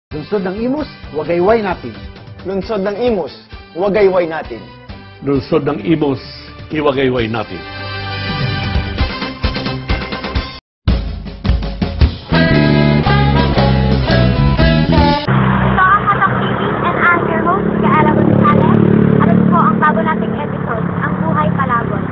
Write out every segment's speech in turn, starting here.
Lungsod ng Imus, wagayway natin. Lungsod ng Imus, wagayway natin. Lungsod ng Imus, iwagayway natin. Ito ang Hatak TV and I'm your host, Kaela Gonzales. At ito po ang bago nating episode, Ang Buhay Palabon.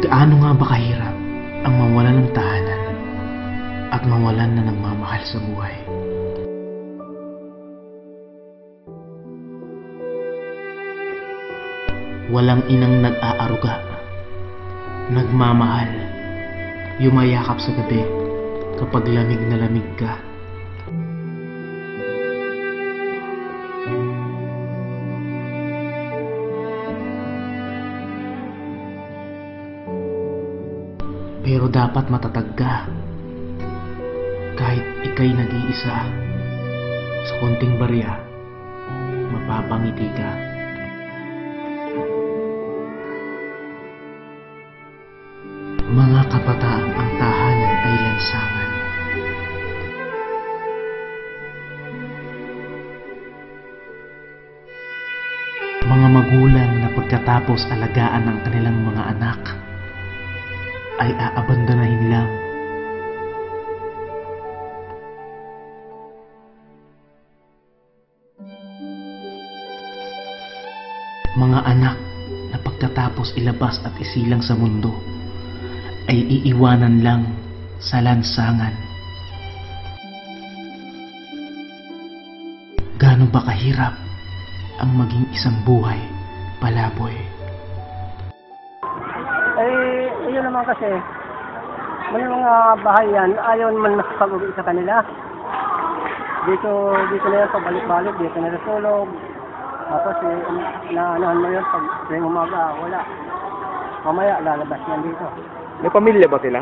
Gaano nga ba kahirap ang mawalan ng tahanan at mawalan na ng mamahal sa buhay? Walang inang nag-aaruga, nagmamahal, yumayakap sa gabi kapag lamig na lamig ka. Pero dapat matatag ka. Kahit ika'y nag-iisa, sa konting barya, mapapangiti ka. Mga kabataan, ang tahanan ay lansangan. Mga magulang na pagkatapos alagaan ng kanilang mga anak, ay aabandonahin lang. Mga anak na pagkatapos ilabas at isilang sa mundo, ay iiwanan lang sa lansangan. Gaano ba kahirap ang maging isang buhay palaboy? Yun naman kasi, may mga bahay yan, ayaw naman nakapag-uwi sa kanila. Dito na yan, pabalik-balik, dito na nasulog. Tapos, naanohan mo yun, pag tuwing umaga, wala. Mamaya, lalabas yan dito. May pamilya ba sila?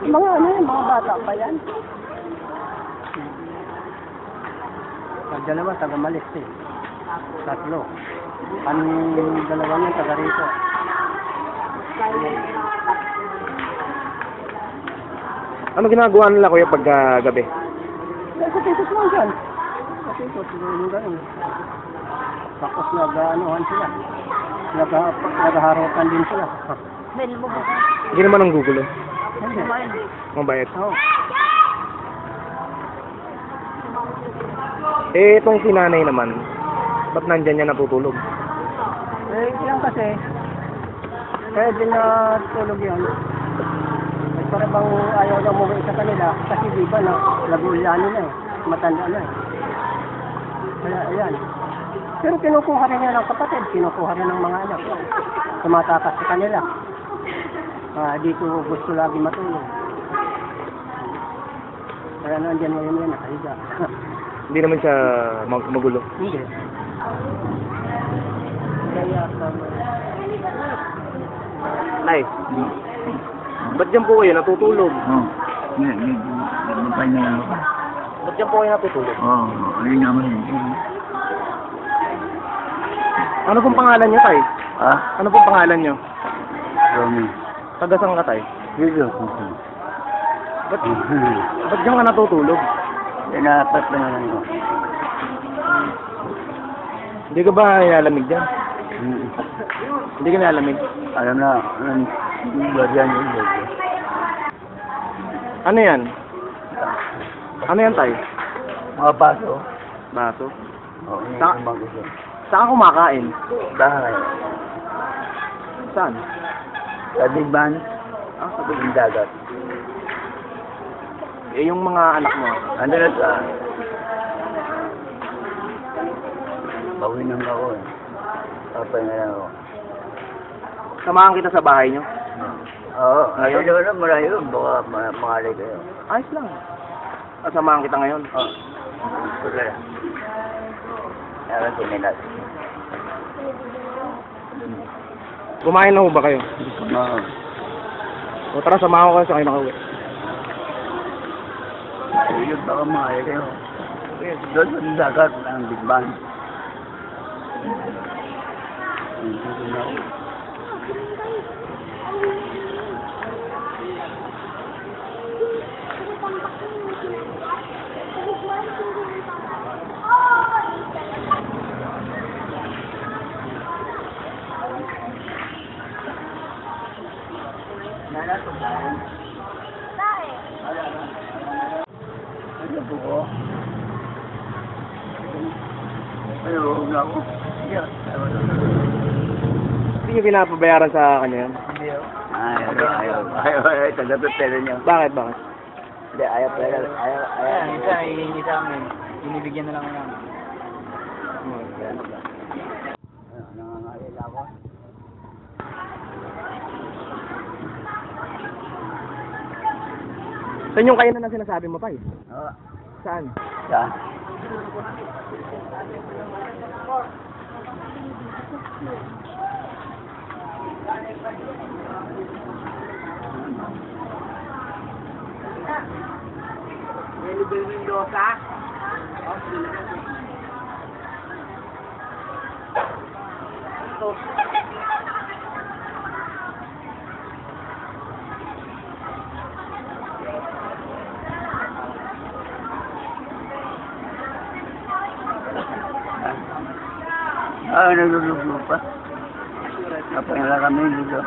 Mga mga bata pa yan. Dalawa, taga-malis eh. Tatlo. Dalawa yan, taga rito. Ano ginagawa nila kuya pag gabi? Katikot lang dyan. Katikot, yung gano'n. Tapos nag-anuhan sila. Naghaharokan din sila. Hindi naman ang gugulo. Hindi. Mabayat. Oo. Itong si nanay naman, ba't nandyan niya natutulog? Yan kasi, kaya din na tulog yan. Para bang ayaw na umuwi sa kanila, kasi di ba na nag-uulanin na eh, matanda na eh. Kaya ayan. Pero kinukuha rin niya ng kapatid, kinukuha rin ng mga anak. Tumatakas sa kanila. Dito gusto lagi matulog. Kaya nandiyan ngayon yan, nakahiga. Hindi naman siya magulo. Hindi. Kaya Nay, ba't dyan po kayo natutulog? Nagpapay na lang ako. Ba't dyan po kayo natutulog? Ayun naman. Ano pong pangalan niyo, tay? Ha? Ano pong pangalan niyo? Romy. Taga saan ka, tay? Dito. Ba't dyan ka natutulog? Inapat na lang ako. Hindi ka ba nilalamig dyan? Hindi ka nilalamig? Alam na, baryan yun. Ano yan? Ano yan, tay? Mga baso. Baso? Oo, yun Sa- yung mga gusto. Saan ka kumakain? Bahay. Saan? Sa Digban. Sa Yung dagat. yung mga anak mo. Ano na sa? Bawi nang ako eh. Papay na lang ako. Samahan kita sa bahay niyo. Oo, ngayon na malayo. Baka mangalay kayo. Ayos lang. Samahan kita ngayon. Oo. Sige. Meron sininat. Kumain na ho ba kayo? Oo. O tara, samahan ko kayo sa kayo makauwi. Yun baka mga kayo. Doon sa dagat ng Big Bang. Ano po ko? Ano na ako? Hindi niyo pinapabayaran sa kanya yan? Ayaw. Tagapit pera niyo. Bakit? Hindi, ayaw pera. Ayaw. Minsan hihingi sa amin. Binibigyan na lang namin. Nangangalila ako. Saan yung kainan na sinasabi mo pa eh? Oo. Saan? Saan? Nagulugo pa. Kapag kami dito.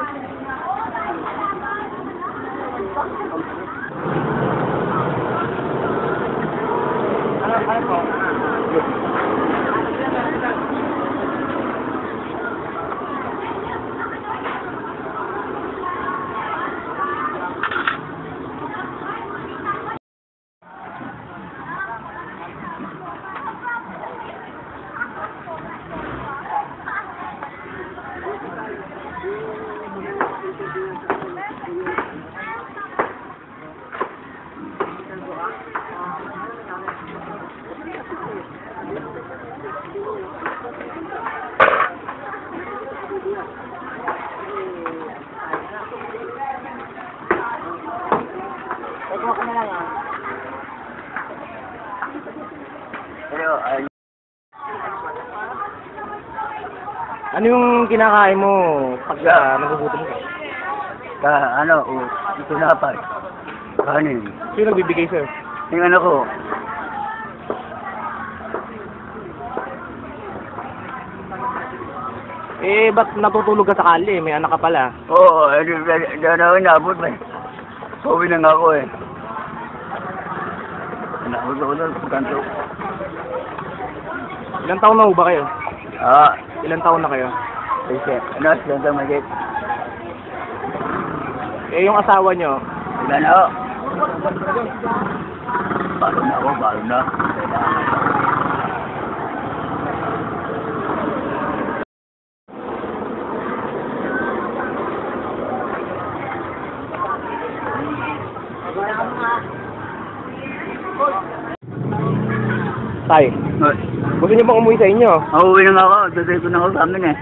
Pero, Ano yung kinakain mo pag nagugutom ka? ito dapat. Kanin. Sino nagbibigay sa'yo? Yung anak ko. Eh, ba't natutulog ka sa kali? May anak ka pala. Oo, hindi na ako inabot eh. Pauwi na nga ako eh. Inabot ako doon, kanto. Ilang taon na ho ba kayo? Ilang taon na kayo? Santa Magit. Eh, yung asawa nyo, Ilan ako? Balo na ako, balo na. Tay, gusto nyo bang umuwi sa inyo? Uuwi na nga ako, tutoy ko na ako sa amin eh.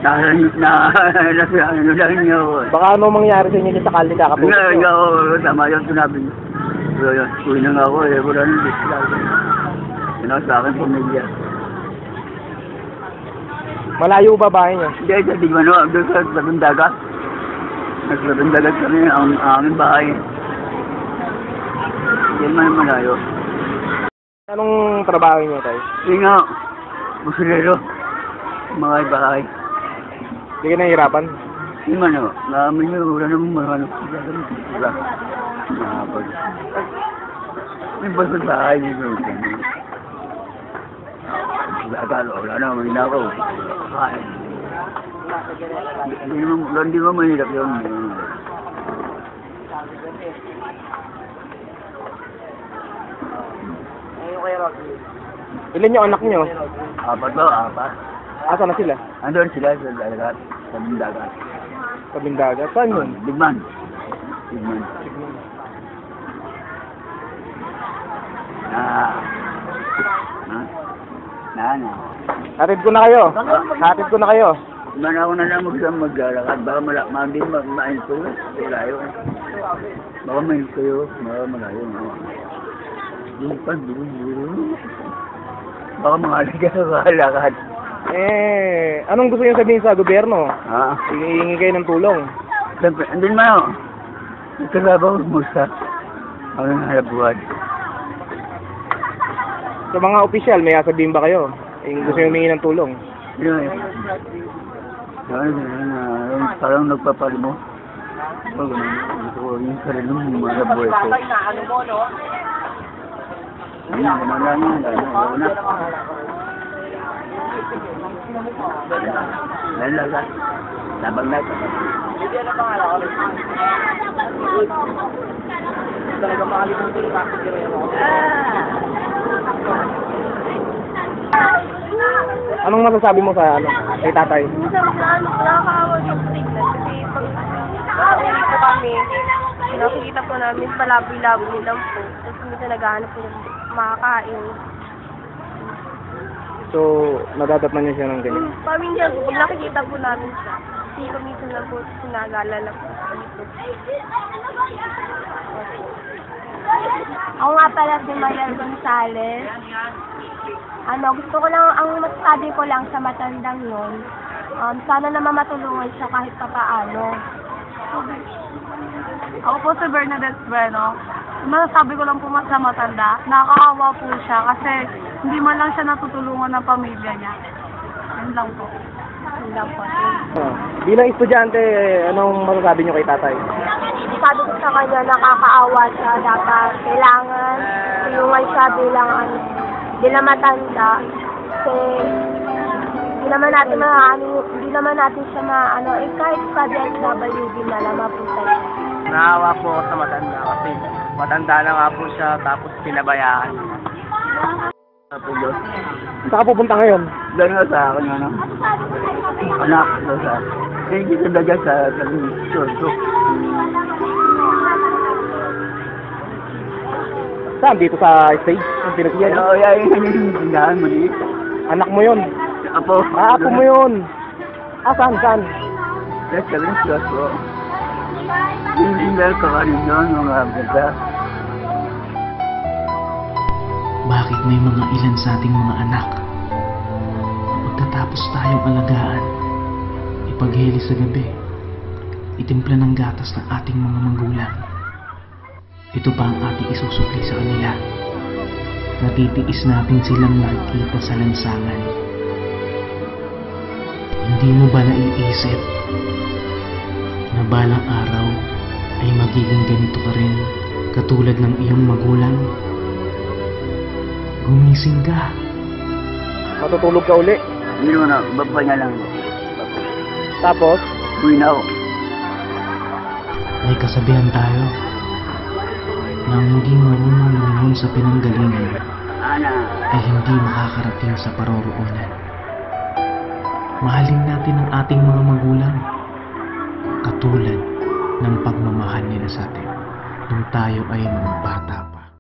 Ano lang niyo ako eh. Baka ano mangyari sa inyo dyan sa kali kakatulog Hindi nyo? ako, tama yung sinabi niyo. Uwi na nga ako eh, wala nang list lang. Yun ako sa akin, pamilya. Malayo ba bahay nyo? Hindi, sa Digmano, doon sa Labing Dagat. Naglabing Dagat kami, ang aming bahay. Hindi man malayo. Anong trabaho nyo, Tay? Hindi nga, busurero. Mga bahay. Hindi ka nahihirapan? Hindi man o, namin yun, wala namang marano. Wala. Nakapag. May basta bahay dito. Wala na, may na ako. Kain. Hindi mo mahirap yun. Ilan yung anak nyo? Apat ba? Apat. Asa na sila? Andun sila sa dagat. Sa dagat. Sa Bindagat? Saan yun? Bigman. Bigman. Na. Hatid ko na kayo. Hatid ko na kayo. Man ako na lang maglalakad. Baka hindi malayo. Baka may kayo. Baka malayo. Yung pag-biro. Baka mga alagad. Anong gusto niyo sabihin sa gobyerno? Ha? Hihingi kayo ng tulong. Siyempre, andun man ako. Nagkalabaw mo sa ang halabuhan. Sa mga opisyal, may sabihin ba kayo? Gusto niyo humingi ng tulong? Yun eh. Parang nagpapalimo. Yung sarili mo mga buhay ko. Gano'n lang yun. Gano'n lang. Labang na ito. Anong masasabi mo sa kay tatay? Minsan nakakaawa yung tignan kasi pag uwi po kami, nakikita po namin palaboy-laboy lang po. Tapos minsan naghahanap po ng makakain. So, nadadatnan niyo siya ng ganyan. Paminsan po, pag nakikita po namin siya, hindi ko minsan lang po sinag-alala po kami po. Ako nga pala si Mayel Gonzales. Gusto ko lang, ang masasabi ko lang sa matandang yun, sana naman matulungan siya kahit papaano. Ako po si Bernadette Bueno. Masasabi ko lang po sa matanda, nakakaawa po siya kasi hindi man lang siya natutulungan ng pamilya niya. Yun lang po. Yun lang po. Bilang estudyante, anong masasabi niyo kay tatay? Sabi ko sa kanya, nakakaawa siya. Dapat kailangan tulungan siya bilang matanda. Kasi hindi naman natin siya kahit sa DSWD na lang mapunta siya. Naawa po ako sa matanda kasi matanda na nga po siya tapos pinabayaan. Saan ka pupunta ngayon? Doon nga sa akin, anak, doon sa akin. Hindi ko daga sa short. Saan? Dito sa stage? Ang pinagyan? Oo, yung tindahan mo dito. Anak mo yun? Apo. Apo mo yun? Saan? Yes, kami ng short po. Hindi meron ka kanin doon, mga bata. Bakit may mga ilan sa ating mga anak na pagkatapos tayong alagaan, ipagheli sa gabi, itimpla ng gatas ng ating mga magulang? Ito pa ang ating isusukli sa kanila. Natitiis natin silang nakikita sa lansangan. Hindi mo ba naiisip na balang araw ay magiging ganito ka rin katulad ng iyong magulang? Gumising ka. Matutulog ka uli. Hindi mo na, bapahinga lang. Tapos, Uwi na ako. May kasabihan tayo na ang hindi marunong lumingon sa pinanggalingan Ana. ay hindi makakarating sa paroroonan. Mahalin natin ang ating mga magulang katulad ng pagmamahal nila sa atin nung tayo ay mga bata.